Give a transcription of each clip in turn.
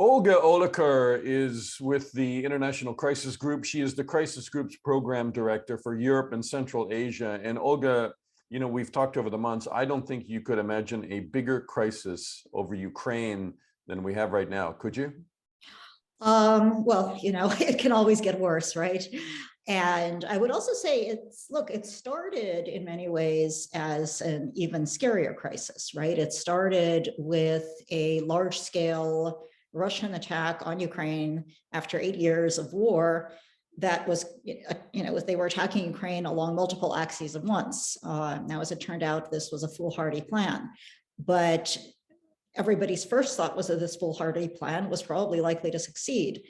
Olga Oliker is with the International Crisis Group. She is the Crisis Group's program director for Europe and Central Asia. And Olga, we've talked over the months. I don't think you could imagine a bigger crisis over Ukraine than we have right now, could you? Well, it can always get worse, right? And I would also say it started in many ways as an even scarier crisis, right? It started with a large scale Russian attack on Ukraine after 8 years of war that was, they were attacking Ukraine along multiple axes at once. Now, as it turned out, this was a foolhardy plan, but everybody's first thought was that this foolhardy plan was probably likely to succeed.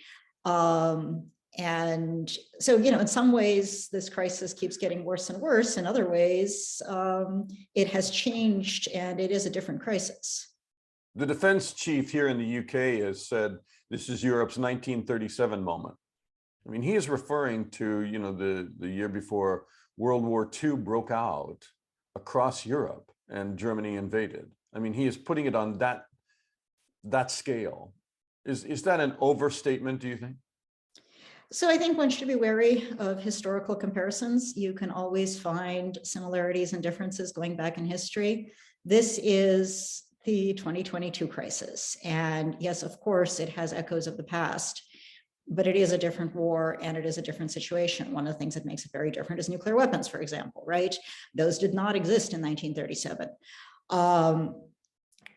And so, in some ways, this crisis keeps getting worse and worse. In other ways, it has changed and it is a different crisis. The defense chief here in the UK has said this is Europe's 1937 moment. I mean, he is referring to, the year before World War II broke out across Europe and Germany invaded. I mean, he is putting it on that scale. Is that an overstatement, do you think? So I think one should be wary of historical comparisons. You can always find similarities and differences going back in history. This is the 2022 crisis. And yes, of course, it has echoes of the past, but it is a different war and it is a different situation. One of the things that makes it very different is nuclear weapons, for example, right? Those did not exist in 1937.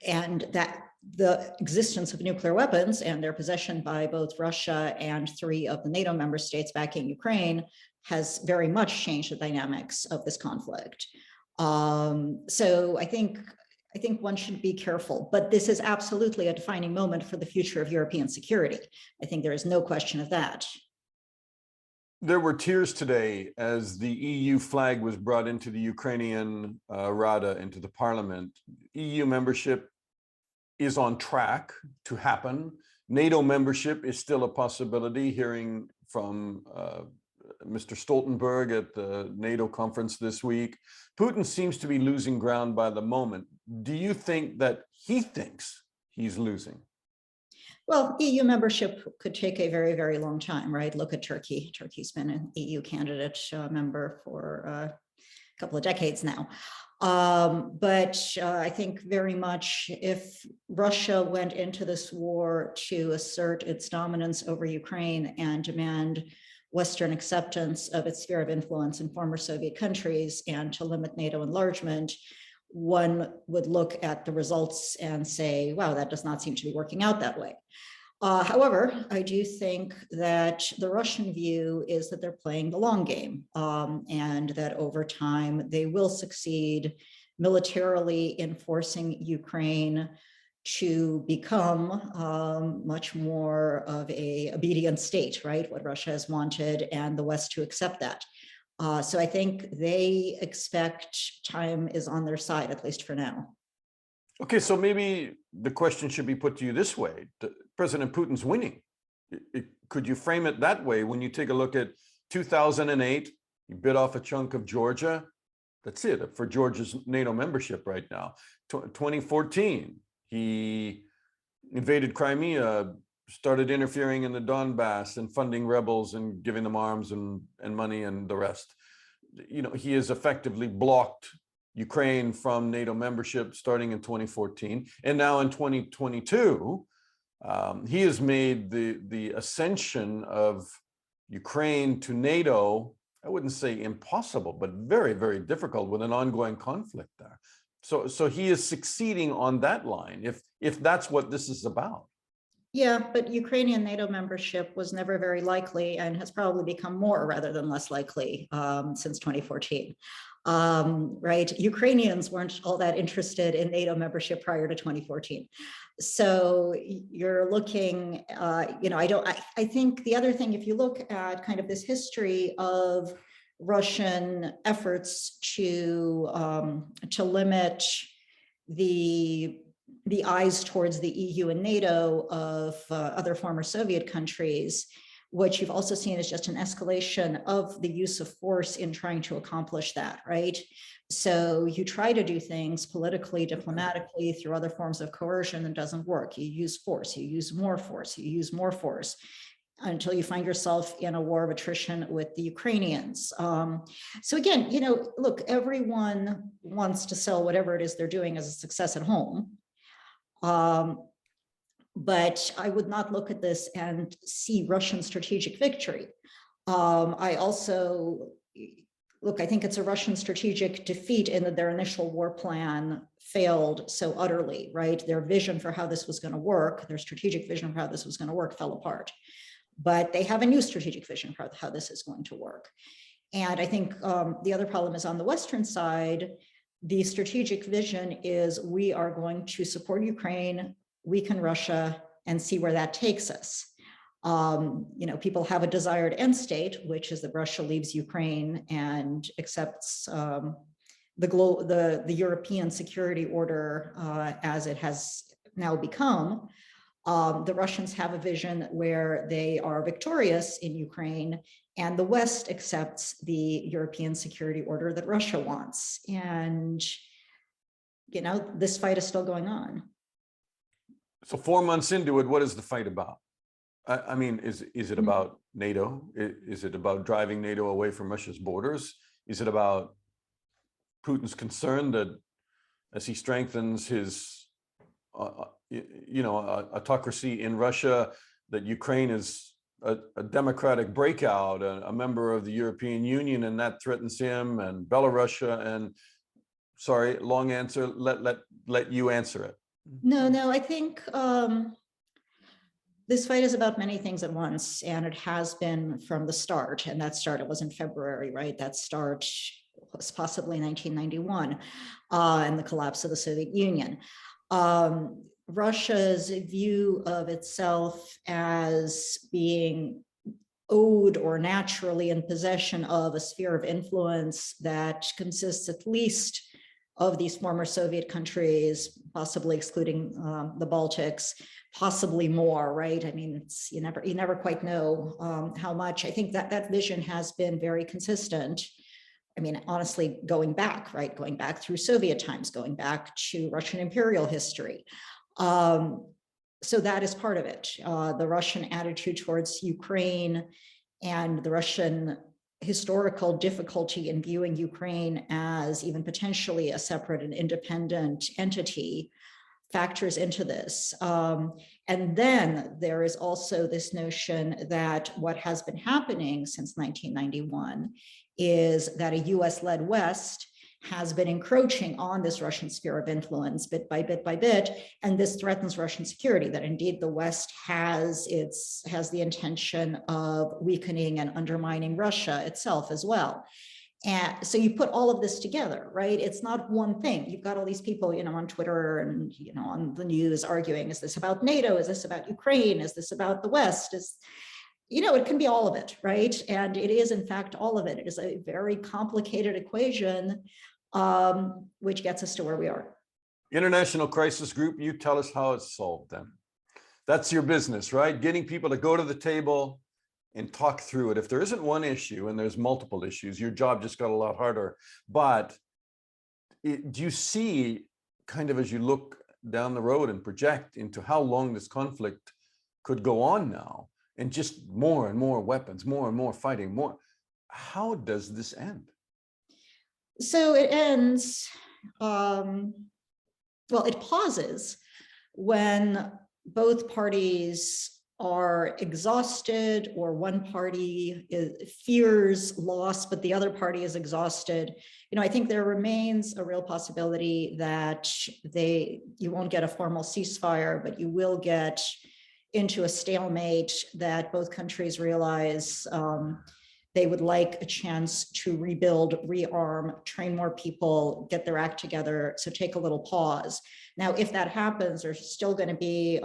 And that the existence of nuclear weapons and their possession by both Russia and 3 of the NATO member states backing Ukraine has very much changed the dynamics of this conflict. So I think one should be careful, but this is absolutely a defining moment for the future of European security. I think there is no question of that. There were tears today as the EU flag was brought into the Ukrainian Rada, into the parliament. EU membership is on track to happen. NATO membership is still a possibility, hearing from Mr. Stoltenberg at the NATO conference this week. Putin seems to be losing ground by the moment. Do you think that he thinks he's losing? Well, EU membership could take a very, very long time, right? Look at Turkey. Turkey's been an EU candidate member for a couple of decades now. But I think very much if Russia went into this war to assert its dominance over Ukraine and demand Western acceptance of its sphere of influence in former Soviet countries and to limit NATO enlargement, one would look at the results and say, wow, that does not seem to be working out that way. However, I do think that the Russian view is that they're playing the long game and that over time they will succeed militarily in forcing Ukraine to become much more of an obedient state, right? What Russia has wanted and the West to accept that. So I think they expect time is on their side, at least for now. Okay, so maybe the question should be put to you this way. President Putin's winning. Could you frame it that way? When you take a look at 2008, he bit off a chunk of Georgia. That's it for Georgia's NATO membership right now. 2014, he invaded Crimea, started interfering in the Donbass and funding rebels and giving them arms and money and the rest. He has effectively blocked Ukraine from NATO membership starting in 2014. And now in 2022, he has made the ascension of Ukraine to NATO, I wouldn't say impossible, but very, very difficult with an ongoing conflict there. So he is succeeding on that line, if that's what this is about. Yeah, but Ukrainian NATO membership was never very likely and has probably become more rather than less likely since 2014. Right? Ukrainians weren't all that interested in NATO membership prior to 2014. So you're looking, I think the other thing, if you look at kind of this history of Russian efforts to limit the eyes towards the EU and NATO of other former Soviet countries, what you've also seen is just an escalation of the use of force in trying to accomplish that, right? So you try to do things politically, diplomatically, through other forms of coercion, and doesn't work. You use force, you use more force, you use more force, until you find yourself in a war of attrition with the Ukrainians. So again, look, everyone wants to sell whatever it is they're doing as a success at home. But I would not look at this and see Russian strategic victory. I also, look, I think it's a Russian strategic defeat in that their initial war plan failed so utterly, right? Their vision for how this was going to work, their strategic vision for how this was going to work fell apart. But they have a new strategic vision for how this is going to work. And I think the other problem is on the Western side, the strategic vision is we are going to support Ukraine, weaken Russia, and see where that takes us. People have a desired end state, which is that Russia leaves Ukraine and accepts the European security order as it has now become. The Russians have a vision where they are victorious in Ukraine, and the West accepts the European security order that Russia wants. And, this fight is still going on. So 4 months into it, what is the fight about? I mean, is it about NATO? Is it about driving NATO away from Russia's borders? Is it about Putin's concern that as he strengthens his, autocracy in Russia, that Ukraine is a democratic breakout, a member of the European Union, and that threatens him, and Belarus, and sorry, long answer, let you answer it. No, I think this fight is about many things at once, and it has been from the start. And that start, it was in February, right? That start was possibly 1991, and the collapse of the Soviet Union. Russia's view of itself as being owed or naturally in possession of a sphere of influence that consists at least of these former Soviet countries, possibly excluding the Baltics, possibly more, right? I mean, you never quite know how much. I think that vision has been very consistent. I mean, honestly, going back, right? Going back through Soviet times, going back to Russian imperial history. So that is part of it. The Russian attitude towards Ukraine and the Russian historical difficulty in viewing Ukraine as even potentially a separate and independent entity factors into this. And then there is also this notion that what has been happening since 1991 is that a US-led West has been encroaching on this Russian sphere of influence bit by bit by bit, and this threatens Russian security, that indeed the West has the intention of weakening and undermining Russia itself as well. And so you put all of this together, right? It's not one thing. You've got all these people, on Twitter and, on the news arguing, is this about NATO? Is this about Ukraine? Is this about the West? It can be all of it, right? And it is, in fact, all of it. It is a very complicated equation, which gets us to where we are. International Crisis Group, you tell us how it's solved then. That's your business, right? Getting people to go to the table and talk through it. If there isn't one issue, and there's multiple issues, your job just got a lot harder. But do you see, kind of as you look down the road and project into how long this conflict could go on now, and just more and more weapons, more and more fighting, more, how does this end? So it ends, it pauses when both parties are exhausted, or one party fears loss, but the other party is exhausted. I think there remains a real possibility that you won't get a formal ceasefire, but you will get into a stalemate, that both countries realize they would like a chance to rebuild, rearm, train more people, get their act together. So take a little pause. Now, if that happens, there's still going to be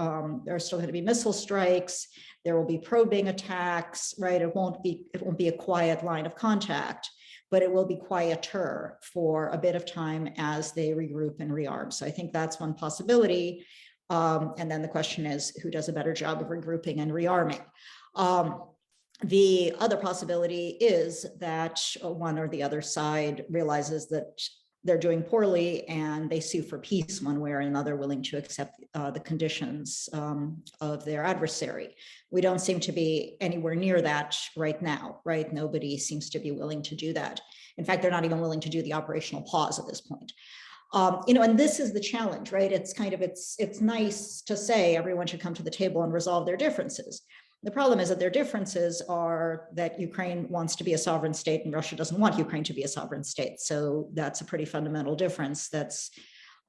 missile strikes. There will be probing attacks, right? It won't be a quiet line of contact, but it will be quieter for a bit of time as they regroup and rearm. So I think that's one possibility. And then the question is, who does a better job of regrouping and rearming? The other possibility is that one or the other side realizes that they're doing poorly and they sue for peace one way or another, willing to accept the conditions of their adversary. We don't seem to be anywhere near that right now, right? Nobody seems to be willing to do that. In fact, they're not even willing to do the operational pause at this point. And this is the challenge, right? It's kind of, it's nice to say everyone should come to the table and resolve their differences. The problem is that their differences are that Ukraine wants to be a sovereign state and Russia doesn't want Ukraine to be a sovereign state. So that's a pretty fundamental difference. That's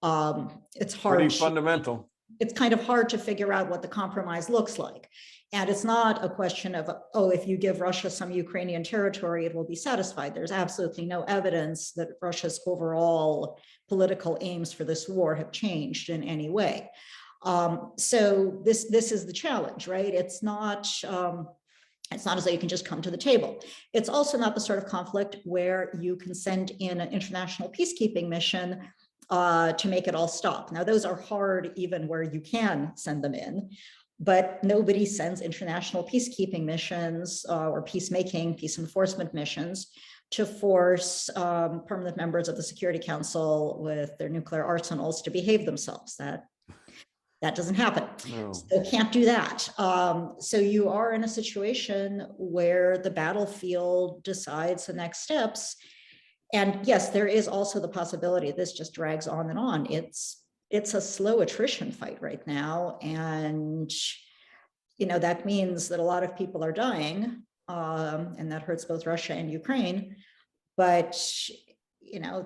it's hard. Pretty fundamental. It's kind of hard to figure out what the compromise looks like. And it's not a question of, oh, if you give Russia some Ukrainian territory, it will be satisfied. There's absolutely no evidence that Russia's overall political aims for this war have changed in any way. So this is the challenge, right? It's not as though you can just come to the table. It's also not the sort of conflict where you can send in an international peacekeeping mission to make it all stop. Now, those are hard even where you can send them in, but nobody sends international peacekeeping missions or peacemaking, peace enforcement missions to force permanent members of the Security Council with their nuclear arsenals to behave themselves. That doesn't happen. No. So can't do that. So you are in a situation where the battlefield decides the next steps. And yes, there is also the possibility this just drags on and on. It's a slow attrition fight right now. And, that means that a lot of people are dying, and that hurts both Russia and Ukraine. But,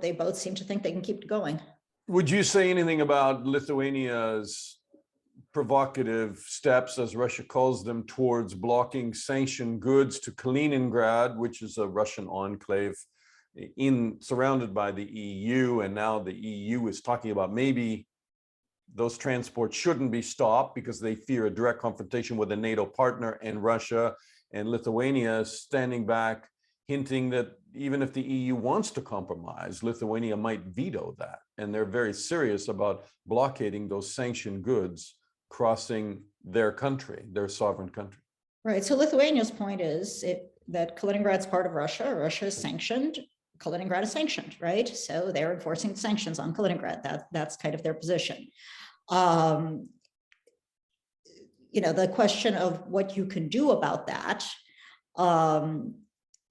they both seem to think they can keep going. Would you say anything about Lithuania's provocative steps, as Russia calls them, towards blocking sanctioned goods to Kaliningrad, which is a Russian enclave surrounded by the EU, and now the EU is talking about maybe those transports shouldn't be stopped because they fear a direct confrontation with a NATO partner, and Russia and Lithuania is standing back, hinting that even if the EU wants to compromise, Lithuania might veto that. And they're very serious about blockading those sanctioned goods crossing their country, their sovereign country. Right. So Lithuania's point is that Kaliningrad's part of Russia. Russia is sanctioned. Kaliningrad is sanctioned, right? So they're enforcing sanctions on Kaliningrad. That's kind of their position. The question of what you can do about that, the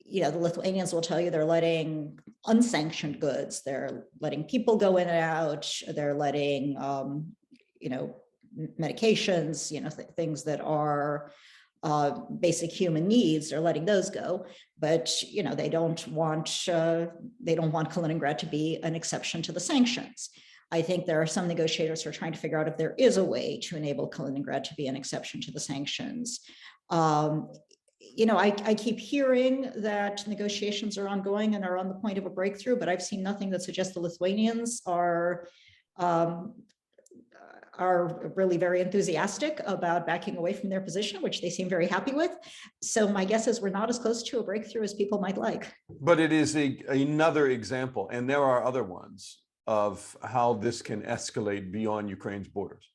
Lithuanians will tell you they're letting unsanctioned goods. They're letting people go in and out. They're letting, medications, things that are basic human needs, they're letting those go. But, they don't want Kaliningrad to be an exception to the sanctions. I think there are some negotiators who are trying to figure out if there is a way to enable Kaliningrad to be an exception to the sanctions. I keep hearing that negotiations are ongoing and are on the point of a breakthrough, but I've seen nothing that suggests the Lithuanians are really very enthusiastic about backing away from their position, which they seem very happy with. So my guess is we're not as close to a breakthrough as people might like. But it is another example, and there are other ones, of how this can escalate beyond Ukraine's borders.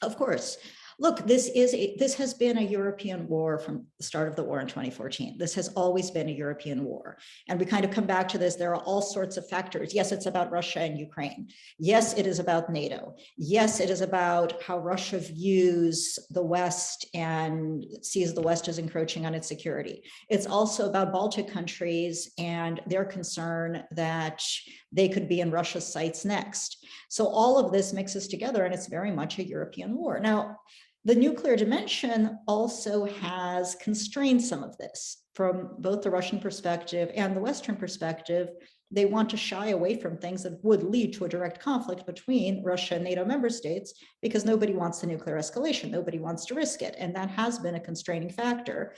Of course. Look, this has been a European war from the start of the war in 2014. This has always been a European war. And we kind of come back to this. There are all sorts of factors. Yes, it's about Russia and Ukraine. Yes, it is about NATO. Yes, it is about how Russia views the West and sees the West as encroaching on its security. It's also about Baltic countries and their concern that they could be in Russia's sights next. So all of this mixes together, and it's very much a European war. Now, the nuclear dimension also has constrained some of this. From both the Russian perspective and the Western perspective, they want to shy away from things that would lead to a direct conflict between Russia and NATO member states, because nobody wants the nuclear escalation. Nobody wants to risk it. And that has been a constraining factor.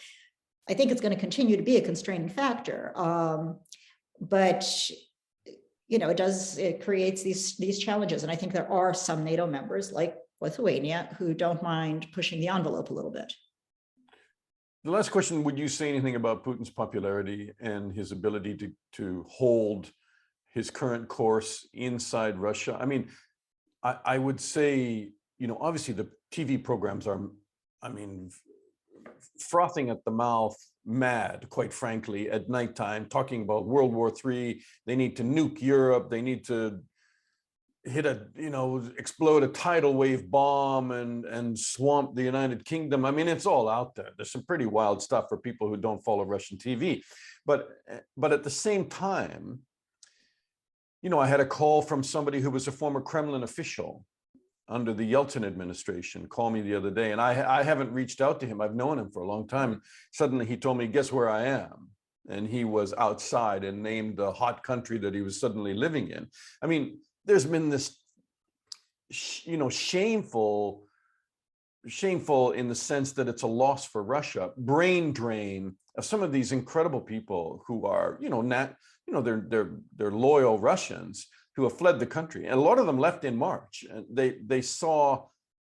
I think it's going to continue to be a constraining factor. But it creates these challenges. And I think there are some NATO members like Lithuania who don't mind pushing the envelope a little bit. The last question, would you say anything about Putin's popularity and his ability to hold his current course inside Russia? I mean, I would say, obviously the TV programs are, frothing at the mouth, mad, quite frankly, at nighttime, talking about World War III. They need to nuke Europe. They need to hit a, explode a tidal wave bomb and swamp the United Kingdom. I mean, it's all out there. There's some pretty wild stuff for people who don't follow Russian TV. But at the same time, I had a call from somebody who was a former Kremlin official under the Yeltsin administration call me the other day, and I haven't reached out to him. I've known him for a long time. Suddenly he told me, guess where I am? And he was outside and named the hot country that he was suddenly living in. I mean, there's been this, shameful in the sense that it's a loss for Russia, brain drain of some of these incredible people who are, they're loyal Russians who have fled the country, and a lot of them left in March. And they saw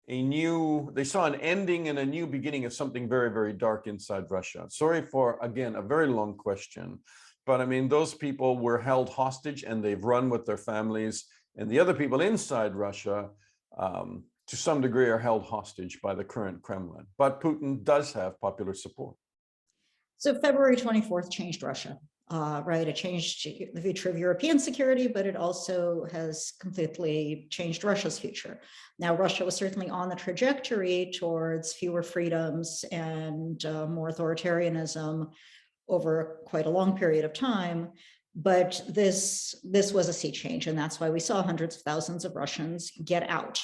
an ending and a new beginning of something very, very dark inside Russia. Sorry for, again, a very long question, but I mean, those people were held hostage and they've run with their families, and the other people inside Russia, to some degree, are held hostage by the current Kremlin. But Putin does have popular support. So February 24th changed Russia. Right, it changed the future of European security, but it also has completely changed Russia's future. Now, Russia was certainly on the trajectory towards fewer freedoms and more authoritarianism over quite a long period of time, but this was a sea change, and that's why we saw hundreds of thousands of Russians get out.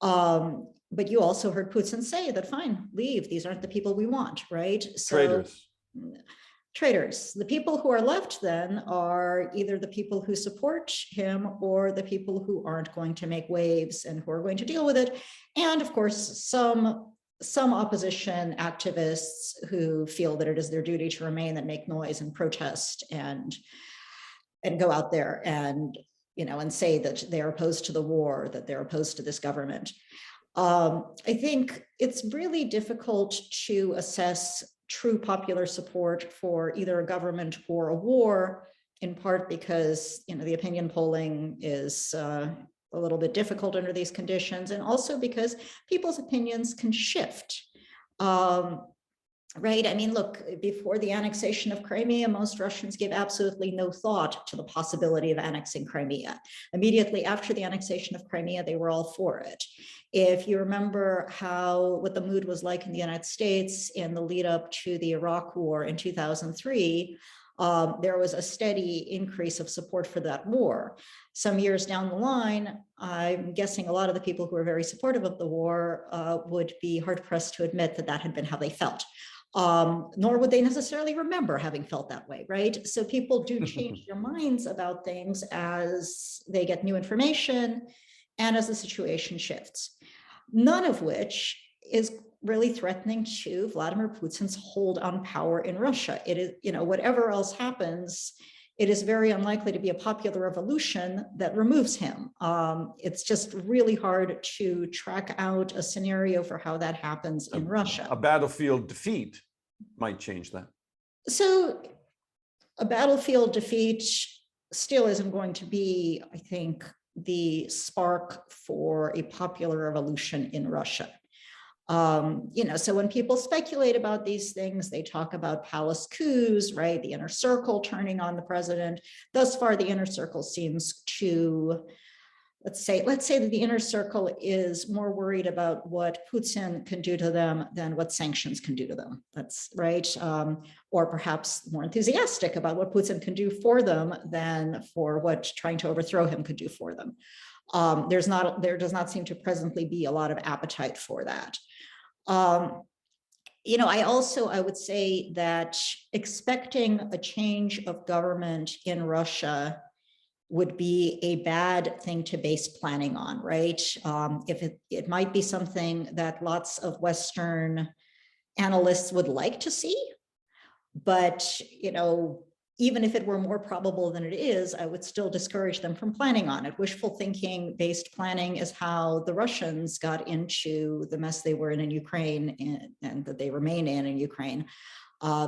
But you also heard Putin say that, fine, leave, these aren't the people we want, right? So, traitors. The people who are left then are either the people who support him or the people who aren't going to make waves and who are going to deal with it. And of course, some opposition activists who feel that it is their duty to remain and make noise and protest and go out there and, and say that they're opposed to the war, that they're opposed to this government. I think it's really difficult to assess true popular support for either a government or a war, in part because the opinion polling is a little bit difficult under these conditions, and also because people's opinions can shift. Right? I mean, look, before the annexation of Crimea, most Russians gave absolutely no thought to the possibility of annexing Crimea. Immediately after the annexation of Crimea, they were all for it. If you remember what the mood was like in the United States in the lead up to the Iraq War in 2003, there was a steady increase of support for that war. Some years down the line, I'm guessing a lot of the people who were very supportive of the war would be hard-pressed to admit that that had been how they felt. Nor would they necessarily remember having felt that way, right? So people do change their minds about things as they get new information and as the situation shifts. None of which is really threatening to Vladimir Putin's hold on power in Russia. It is, whatever else happens, it is very unlikely to be a popular revolution that removes him. It's just really hard to track out a scenario for how that happens in Russia. A battlefield defeat might change that. So a battlefield defeat still isn't going to be, I think, the spark for a popular revolution in Russia. So when people speculate about these things, they talk about palace coups, right? The inner circle turning on the president. Thus far, the inner circle seems to, let's say that the inner circle is more worried about what Putin can do to them than what sanctions can do to them. That's right. Or perhaps more enthusiastic about what Putin can do for them than for what trying to overthrow him could do for them. There does not seem to presently be a lot of appetite for that. I would say that expecting a change of government in Russia would be a bad thing to base planning on, right? If it might be something that lots of Western analysts would like to see, but even if it were more probable than it is, I would still discourage them from planning on it. Wishful thinking based planning is how the Russians got into the mess they were in Ukraine and that they remain in Ukraine.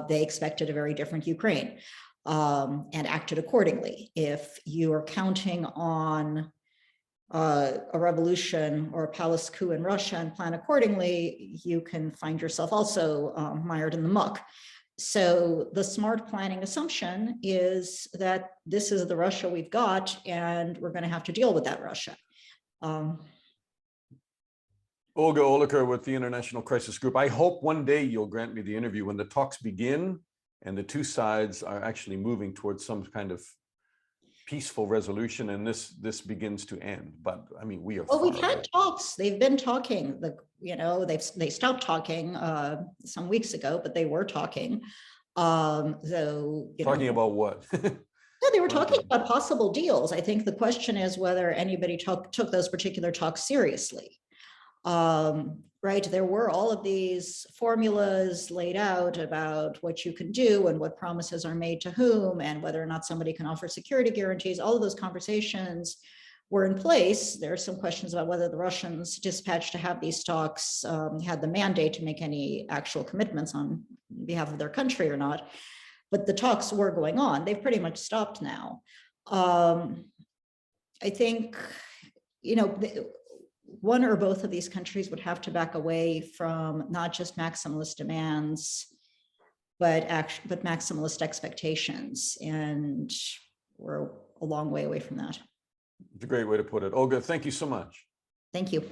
They expected a very different Ukraine and acted accordingly. If you are counting on a revolution or a palace coup in Russia and plan accordingly, you can find yourself also mired in the muck. So the smart planning assumption is that this is the Russia we've got, and we're going to have to deal with that Russia. Olga Oliker with the International Crisis Group. I hope one day you'll grant me the interview when the talks begin and the two sides are actually moving towards some kind of peaceful resolution, and this begins to end. But I mean, we are. Well, we've had talks. They've been talking. They stopped talking some weeks ago, but they were talking. Talking about what? Yeah, they were talking about possible deals. I think the question is whether anybody took those particular talks seriously. Right, there were all of these formulas laid out about what you can do and what promises are made to whom and whether or not somebody can offer security guarantees. All of those conversations were in place. There are some questions about whether the Russians dispatched to have these talks had the mandate to make any actual commitments on behalf of their country or not. But the talks were going on. They've pretty much stopped now. I think, one or both of these countries would have to back away from not just maximalist demands, but maximalist expectations. And we're a long way away from that. It's a great way to put it. Olga, thank you so much. Thank you.